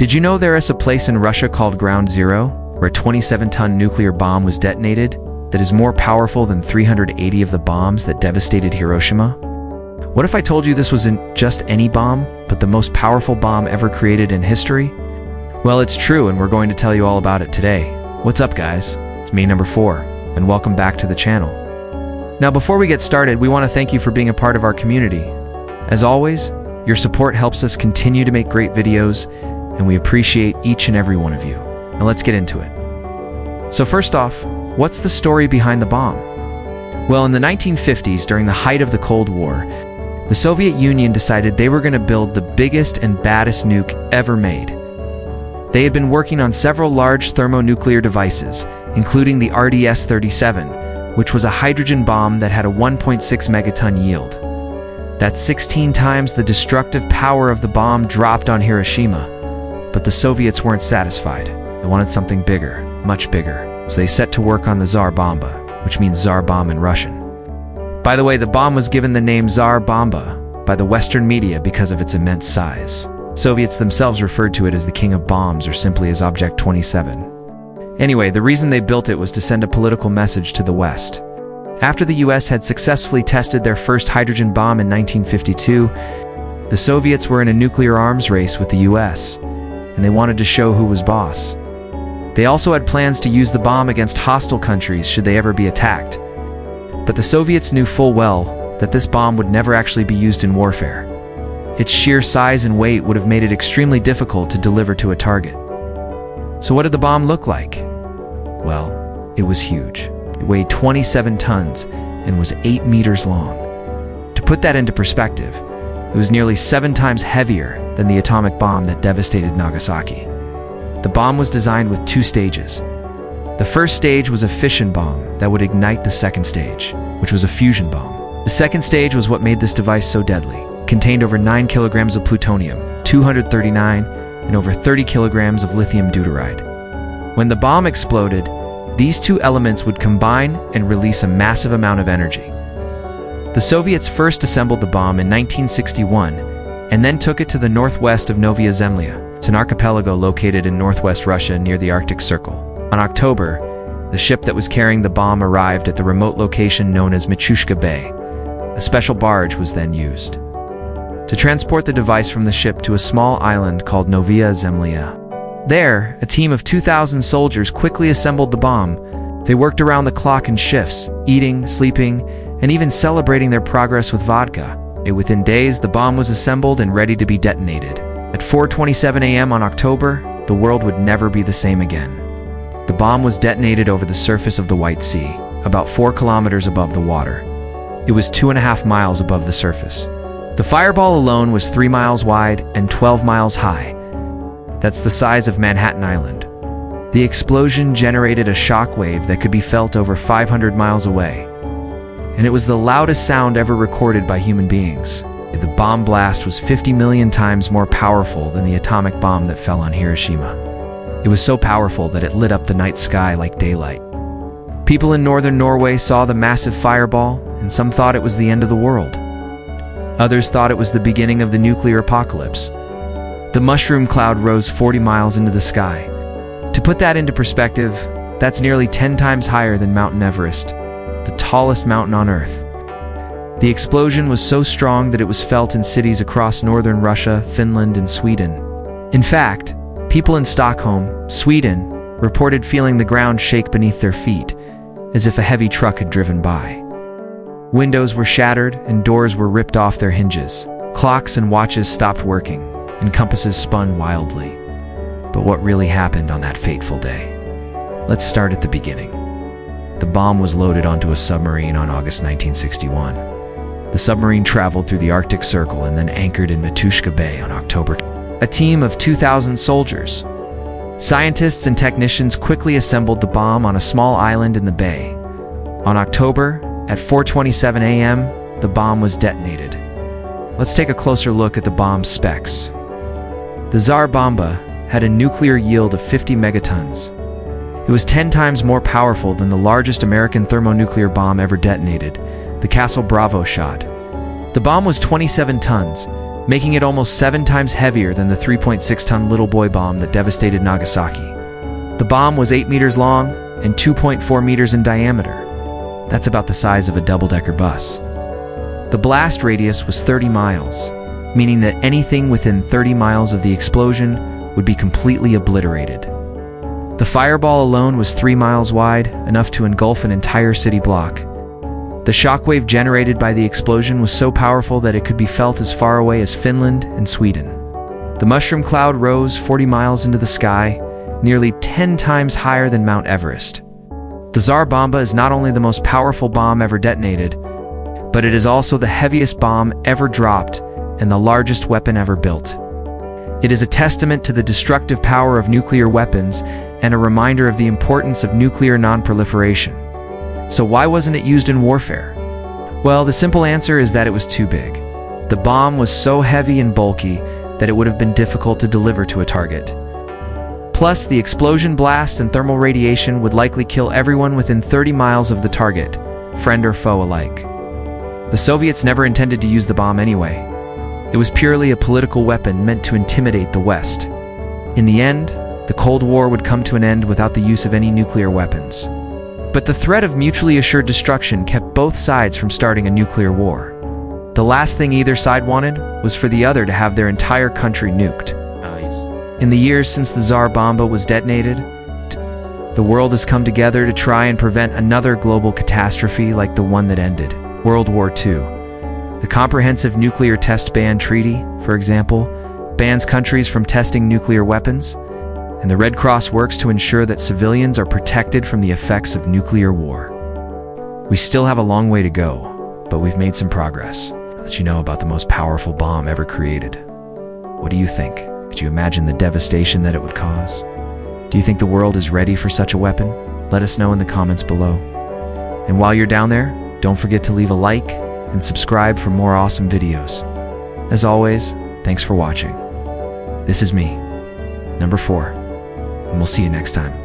Did you know there is a place in Russia called Ground Zero, where a 27-ton nuclear bomb was detonated that is more powerful than 380 of the bombs that devastated Hiroshima? What if I told you this wasn't just any bomb, but the most powerful bomb ever created in history? Well, it's true, and we're going to tell you all about it today. What's up, guys? It's me, number 4, and welcome back to the channel. Now, before we get started, we want to thank you for being a part of our community. As always, your support helps us continue to make great videos, and we appreciate each and every one of you. Now let's get into it. So first off, what's the story behind the bomb? Well, in the 1950s, during the height of the Cold War, the Soviet Union decided they were going to build the biggest and baddest nuke ever made. They had been working on several large thermonuclear devices, including the RDS-37, which was a hydrogen bomb that had a 1.6 megaton yield. That's 16 times the destructive power of the bomb dropped on Hiroshima. But the Soviets weren't satisfied. They wanted something bigger, much bigger. So they set to work on the Tsar Bomba, which means Tsar bomb in Russian. By the way, the bomb was given the name Tsar Bomba by the Western media because of its immense size. Soviets themselves referred to it as the King of Bombs, or simply as Object 27. Anyway, the reason they built it was to send a political message to the West. After the US had successfully tested their first hydrogen bomb in 1952, the Soviets were in a nuclear arms race with the US, and they wanted to show who was boss. They also had plans to use the bomb against hostile countries should they ever be attacked. But the Soviets knew full well that this bomb would never actually be used in warfare. Its sheer size and weight would have made it extremely difficult to deliver to a target. So what did the bomb look like? Well, it was huge. It weighed 27 tons and was 8 meters long. To put that into perspective, it was nearly 7 times heavier than the atomic bomb that devastated Nagasaki. The bomb was designed with 2 stages. The first stage was a fission bomb that would ignite the second stage, which was a fusion bomb. The second stage was what made this device so deadly. It contained over 9 kilograms of plutonium, 239, and over 30 kilograms of lithium deuteride. When the bomb exploded, these 2 elements would combine and release a massive amount of energy. The Soviets first assembled the bomb in 1961 and then took it to the northwest of Novaya Zemlya. It's an archipelago located in northwest Russia near the Arctic Circle. On October, the ship that was carrying the bomb arrived at the remote location known as Machushka Bay. A special barge was then used to transport the device from the ship to a small island called Novaya Zemlya. There, a team of 2,000 soldiers quickly assembled the bomb. They worked around the clock in shifts, eating, sleeping, and even celebrating their progress with vodka. Within days, the bomb was assembled and ready to be detonated. At 4:27 a.m. on October, the world would never be the same again. The bomb was detonated over the surface of the White Sea, about 4 kilometers above the water. It was 2.5 miles above the surface. The fireball alone was 3 miles wide and 12 miles high. That's the size of Manhattan Island. The explosion generated a shockwave that could be felt over 500 miles away. And it was the loudest sound ever recorded by human beings. The bomb blast was 50 million times more powerful than the atomic bomb that fell on Hiroshima. It was so powerful that it lit up the night sky like daylight. People in northern Norway saw the massive fireball, and some thought it was the end of the world. Others thought it was the beginning of the nuclear apocalypse. The mushroom cloud rose 40 miles into the sky. To put that into perspective, that's nearly 10 times higher than Mount Everest, the tallest mountain on Earth. The explosion was so strong that it was felt in cities across northern Russia, Finland, and Sweden. In fact, people in Stockholm, Sweden, reported feeling the ground shake beneath their feet, as if a heavy truck had driven by. Windows were shattered and doors were ripped off their hinges. Clocks and watches stopped working, and compasses spun wildly. But what really happened on that fateful day? Let's start at the beginning. The bomb was loaded onto a submarine on August 1961. The submarine traveled through the Arctic Circle and then anchored in Machushka Bay on October. A team of 2,000 soldiers, scientists and technicians quickly assembled the bomb on a small island in the bay. On October, at 4:27 a.m., the bomb was detonated. Let's take a closer look at the bomb's specs. The Tsar Bomba had a nuclear yield of 50 megatons. It was 10 times more powerful than the largest American thermonuclear bomb ever detonated, the Castle Bravo shot. The bomb was 27 tons making it almost 7 times heavier than the 3.6-ton Little Boy bomb that devastated Nagasaki. The bomb was 8 meters long and 2.4 meters in diameter. That's about the size of a double-decker bus. The blast radius was 30 miles, meaning that anything within 30 miles of the explosion would be completely obliterated. The fireball alone was 3 miles wide, enough to engulf an entire city block. The shockwave generated by the explosion was so powerful that it could be felt as far away as Finland and Sweden. The mushroom cloud rose 40 miles into the sky, nearly 10 times higher than Mount Everest. The Tsar Bomba is not only the most powerful bomb ever detonated, but it is also the heaviest bomb ever dropped and the largest weapon ever built. It is a testament to the destructive power of nuclear weapons and a reminder of the importance of nuclear non-proliferation. So why wasn't it used in warfare? Well, the simple answer is that it was too big. The bomb was so heavy and bulky that it would have been difficult to deliver to a target. Plus, the explosion blast and thermal radiation would likely kill everyone within 30 miles of the target, friend or foe alike. The Soviets never intended to use the bomb anyway. It was purely a political weapon meant to intimidate the West. In the end, the Cold War would come to an end without the use of any nuclear weapons. But the threat of mutually assured destruction kept both sides from starting a nuclear war. The last thing either side wanted was for the other to have their entire country nuked. In the years since the Tsar Bomba was detonated, the world has come together to try and prevent another global catastrophe like the one that ended World War II. The Comprehensive Nuclear Test Ban Treaty, for example, bans countries from testing nuclear weapons, and the Red Cross works to ensure that civilians are protected from the effects of nuclear war. We still have a long way to go, but we've made some progress. I'll let you know about the most powerful bomb ever created. What do you think? Could you imagine the devastation that it would cause? Do you think the world is ready for such a weapon? Let us know in the comments below. And while you're down there, don't forget to leave a like and subscribe for more awesome videos. As always, thanks for watching. This is me, number 4, and we'll see you next time.